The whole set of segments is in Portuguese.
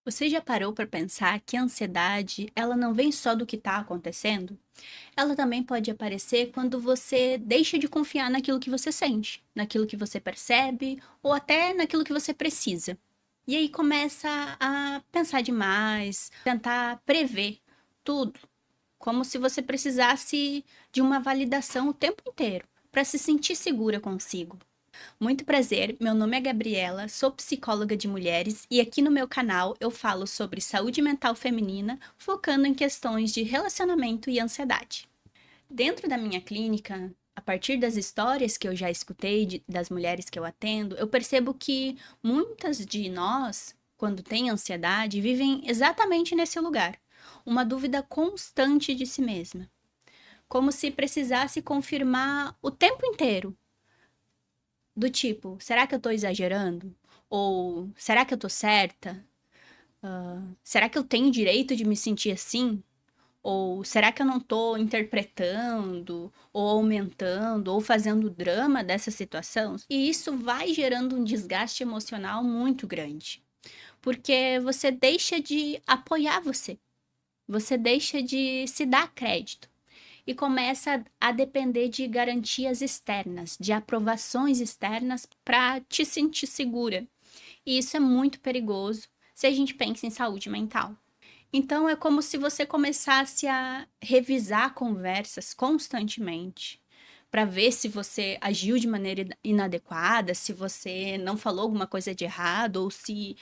Você já parou para pensar que a ansiedade, ela não vem só do que está acontecendo? Ela também pode aparecer quando você deixa de confiar naquilo que você sente, naquilo que você percebe ou até naquilo que você precisa. E aí começa a pensar demais, tentar prever tudo, como se você precisasse de uma validação o tempo inteiro para se sentir segura consigo. Muito prazer, meu nome é Gabriela, sou psicóloga de mulheres e aqui no meu canal eu falo sobre saúde mental feminina, focando em questões de relacionamento e ansiedade. Dentro da minha clínica, a partir das histórias que eu já escutei das mulheres que eu atendo, eu percebo que muitas de nós, quando têm ansiedade, vivem exatamente nesse lugar, uma dúvida constante de si mesma, como se precisasse confirmar o tempo inteiro do tipo, será que eu tô exagerando? Ou será que eu tô certa? Será que eu tenho direito de me sentir assim? Ou será que eu não tô interpretando, ou aumentando, ou fazendo drama dessa situação? E isso vai gerando um desgaste emocional muito grande. Porque você deixa de apoiar você. Você deixa de se dar crédito e começa a depender de garantias externas, de aprovações externas para te sentir segura. E isso é muito perigoso se a gente pensa em saúde mental. Então é como se você começasse a revisar conversas constantemente para ver se você agiu de maneira inadequada, se você não falou alguma coisa de errado ou se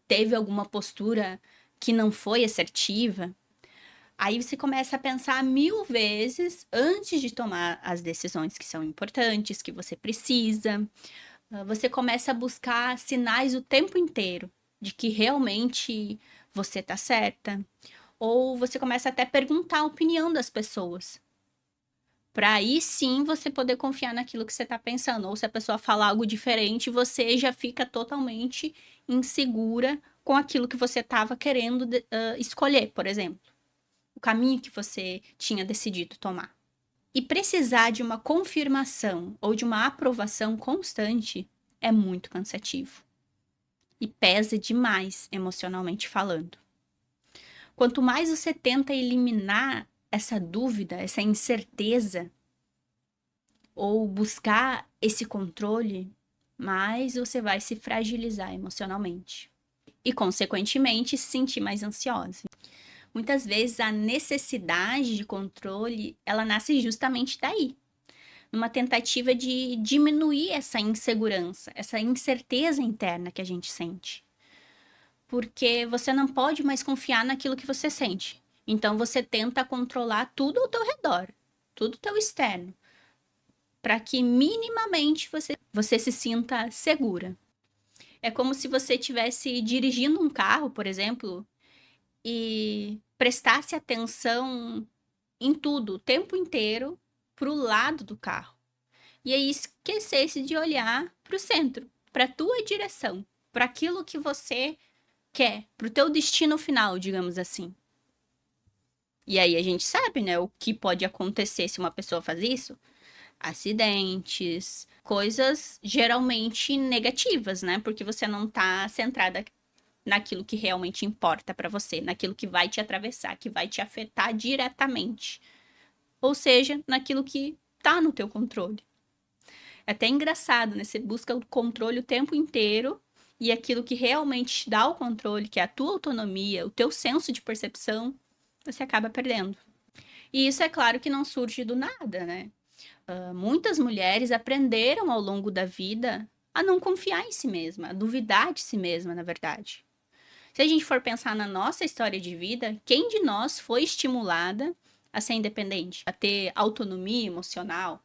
teve alguma postura que não foi assertiva. Aí você começa a pensar 1000 vezes antes de tomar as decisões que são importantes, que você precisa. Você começa a buscar sinais o tempo inteiro de que realmente você tá certa. Ou você começa até a perguntar a opinião das pessoas. Para aí sim você poder confiar naquilo que você tá pensando. Ou se a pessoa falar algo diferente, você já fica totalmente insegura com aquilo que você estava querendo escolher, por exemplo, o caminho que você tinha decidido tomar. E precisar de uma confirmação ou de uma aprovação constante é muito cansativo e pesa demais emocionalmente falando. Quanto mais você tenta eliminar essa dúvida, essa incerteza, ou buscar esse controle, mais você vai se fragilizar emocionalmente e, consequentemente, se sentir mais ansiosa. Muitas vezes a necessidade de controle, ela nasce justamente daí, numa tentativa de diminuir essa insegurança, essa incerteza interna que a gente sente. Porque você não pode mais confiar naquilo que você sente. Então você tenta controlar tudo ao teu redor, tudo teu externo, para que minimamente você se sinta segura. É como se você estivesse dirigindo um carro, por exemplo, e prestasse atenção em tudo, o tempo inteiro, para o lado do carro. E aí esquecesse de olhar para o centro, para a tua direção, para aquilo que você quer, para o teu destino final, digamos assim. E aí a gente sabe, né, o que pode acontecer se uma pessoa faz isso? Acidentes, coisas geralmente negativas, né? Porque você não tá centrada naquilo que realmente importa para você, naquilo que vai te atravessar, que vai te afetar diretamente. Ou seja, naquilo que tá no teu controle. É até engraçado, né? Você busca o controle o tempo inteiro e aquilo que realmente te dá o controle, que é a tua autonomia, o teu senso de percepção, você acaba perdendo. E isso é claro que não surge do nada, né? Muitas mulheres aprenderam ao longo da vida a não confiar em si mesma, a duvidar de si mesma, na verdade. Se a gente for pensar na nossa história de vida, quem de nós foi estimulada a ser independente, a ter autonomia emocional?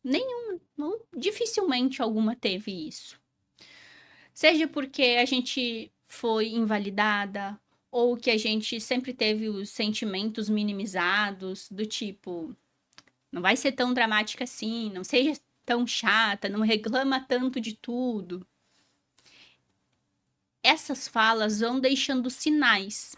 Nenhuma. Dificilmente alguma teve isso. Seja porque a gente foi invalidada, ou que a gente sempre teve os sentimentos minimizados, do tipo, não vai ser tão dramática assim, não seja tão chata, não reclama tanto de tudo. Essas falas vão deixando sinais.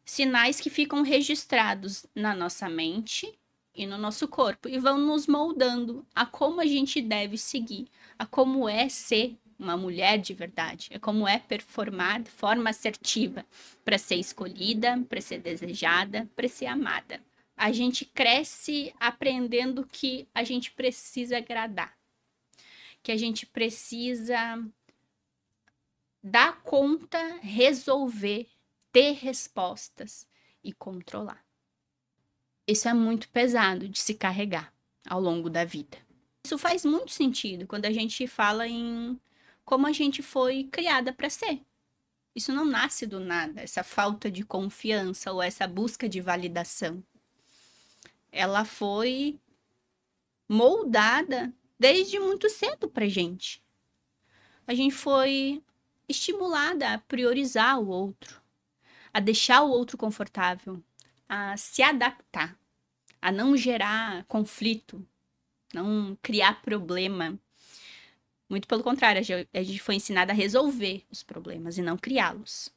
Sinais que ficam registrados na nossa mente e no nosso corpo e vão nos moldando a como a gente deve seguir, a como é ser uma mulher de verdade. É como é performar de forma assertiva para ser escolhida, para ser desejada, para ser amada. A gente cresce aprendendo que a gente precisa agradar, que a gente precisa dar conta, resolver, ter respostas e controlar. Isso é muito pesado de se carregar ao longo da vida. Isso faz muito sentido quando a gente fala em como a gente foi criada para ser. Isso não nasce do nada, essa falta de confiança ou essa busca de validação. Ela foi moldada desde muito cedo pra gente. A gente foi estimulada a priorizar o outro, a deixar o outro confortável, a se adaptar, a não gerar conflito, não criar problema. Muito pelo contrário, a gente foi ensinada a resolver os problemas e não criá-los.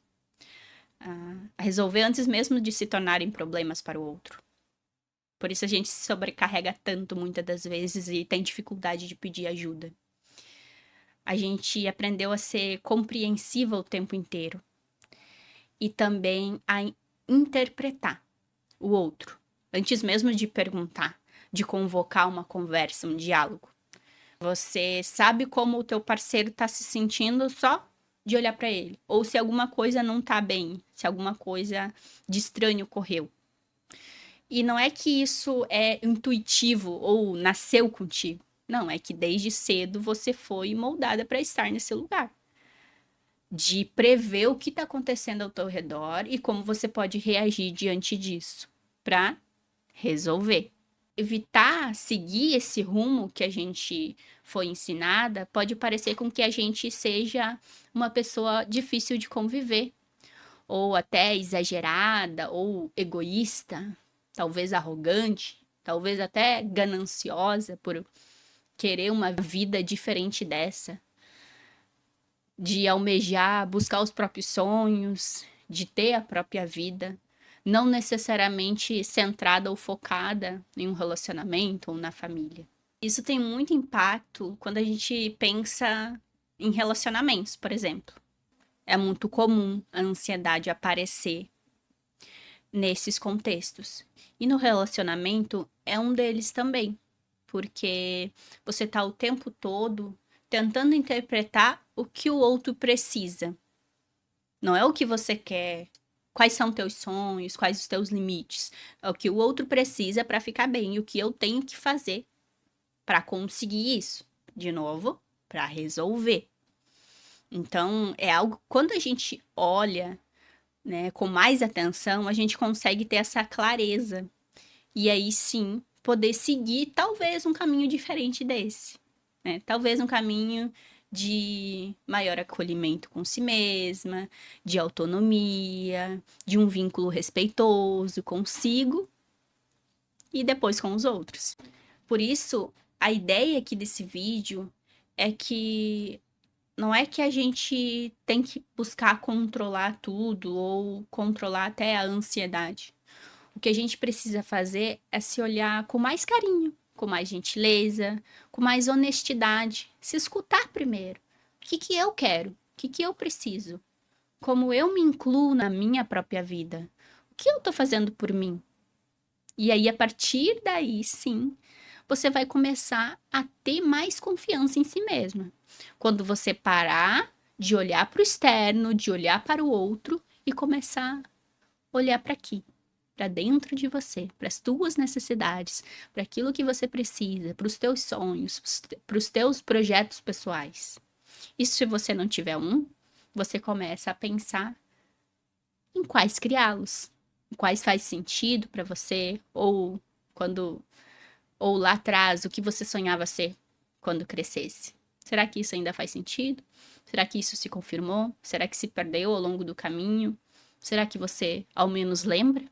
A resolver antes mesmo de se tornarem problemas para o outro. Por isso a gente se sobrecarrega tanto muitas das vezes e tem dificuldade de pedir ajuda. A gente aprendeu a ser compreensiva o tempo inteiro e também a interpretar o outro, antes mesmo de perguntar, de convocar uma conversa, um diálogo. Você sabe como o teu parceiro está se sentindo só de olhar para ele, ou se alguma coisa não está bem, se alguma coisa de estranho ocorreu. E não é que isso é intuitivo ou nasceu contigo. Não, é que desde cedo você foi moldada para estar nesse lugar. De prever o que está acontecendo ao teu redor e como você pode reagir diante disso para resolver. Evitar seguir esse rumo que a gente foi ensinada pode parecer com que a gente seja uma pessoa difícil de conviver, ou até exagerada, ou egoísta, talvez arrogante, talvez até gananciosa por querer uma vida diferente dessa, de almejar, buscar os próprios sonhos, de ter a própria vida, não necessariamente centrada ou focada em um relacionamento ou na família. Isso tem muito impacto quando a gente pensa em relacionamentos, por exemplo. É muito comum a ansiedade aparecer nesses contextos. E no relacionamento é um deles também, porque você está o tempo todo tentando interpretar o que o outro precisa. Não é o que você quer, quais são teus sonhos, quais os teus limites. É o que o outro precisa para ficar bem e o que eu tenho que fazer para conseguir isso. De novo, para resolver. Então, é algo, quando a gente olha, né, com mais atenção, a gente consegue ter essa clareza. E aí sim, poder seguir talvez um caminho diferente desse, né? Talvez um caminho de maior acolhimento com si mesma, de autonomia, de um vínculo respeitoso consigo e depois com os outros. Por isso, a ideia aqui desse vídeo é que não é que a gente tem que buscar controlar tudo ou controlar até a ansiedade. O que a gente precisa fazer é se olhar com mais carinho, com mais gentileza, com mais honestidade, se escutar primeiro. O que que eu quero? O que que eu preciso? Como eu me incluo na minha própria vida? O que eu estou fazendo por mim? E aí, a partir daí, sim, você vai começar a ter mais confiança em si mesma. Quando você parar de olhar para o externo, de olhar para o outro e começar a olhar para aqui, para dentro de você, para as tuas necessidades, para aquilo que você precisa, para os teus sonhos, para os teus projetos pessoais. E se você não tiver um, você começa a pensar em quais criá-los, em quais faz sentido para você, ou lá atrás, o que você sonhava ser quando crescesse. Será que isso ainda faz sentido? Será que isso se confirmou? Será que se perdeu ao longo do caminho? Será que você ao menos lembra?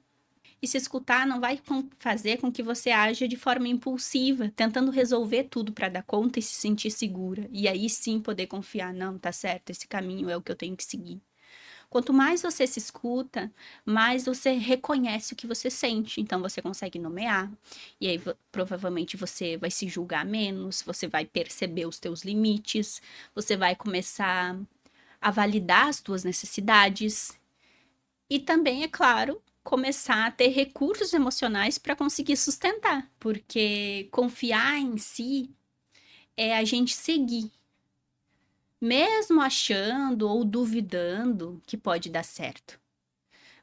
E se escutar não vai fazer com que você aja de forma impulsiva, tentando resolver tudo para dar conta e se sentir segura. E aí sim poder confiar, não, tá certo, esse caminho é o que eu tenho que seguir. Quanto mais você se escuta, mais você reconhece o que você sente. Então você consegue nomear, e aí provavelmente você vai se julgar menos, você vai perceber os teus limites, você vai começar a validar as tuas necessidades e também, é claro, começar a ter recursos emocionais para conseguir sustentar, porque confiar em si é a gente seguir, mesmo achando ou duvidando que pode dar certo.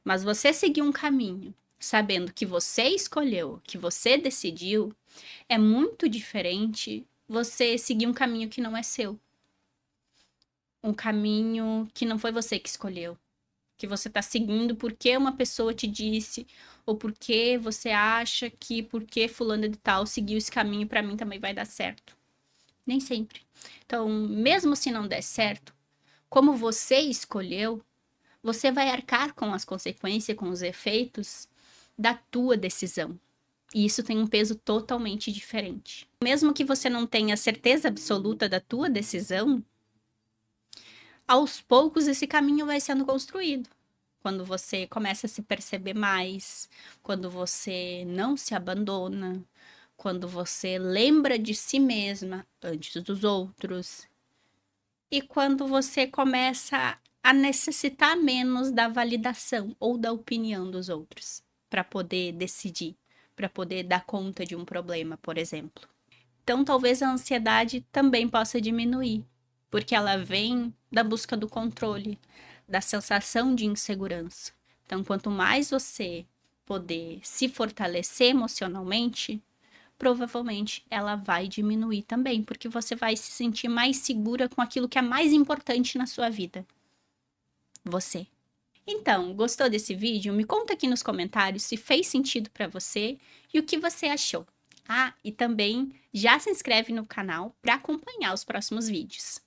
Mas você seguir um caminho, sabendo que você escolheu, que você decidiu, é muito diferente você seguir um caminho que não é seu. Um caminho que não foi você que escolheu. Que você tá seguindo porque uma pessoa te disse, ou porque você acha que porque fulano de tal seguiu esse caminho para mim também vai dar certo. Nem sempre. Então, mesmo se não der certo, como você escolheu, você vai arcar com as consequências, com os efeitos da tua decisão. E isso tem um peso totalmente diferente. Mesmo que você não tenha certeza absoluta da tua decisão, aos poucos esse caminho vai sendo construído. Quando você começa a se perceber mais, quando você não se abandona, quando você lembra de si mesma antes dos outros, e quando você começa a necessitar menos da validação ou da opinião dos outros para poder decidir, para poder dar conta de um problema, por exemplo. Então, talvez a ansiedade também possa diminuir, porque ela vem da busca do controle, da sensação de insegurança. Então, quanto mais você poder se fortalecer emocionalmente, provavelmente ela vai diminuir também, porque você vai se sentir mais segura com aquilo que é mais importante na sua vida, você. Então, gostou desse vídeo? Me conta aqui nos comentários se fez sentido para você e o que você achou. Ah, e também já se inscreve no canal para acompanhar os próximos vídeos.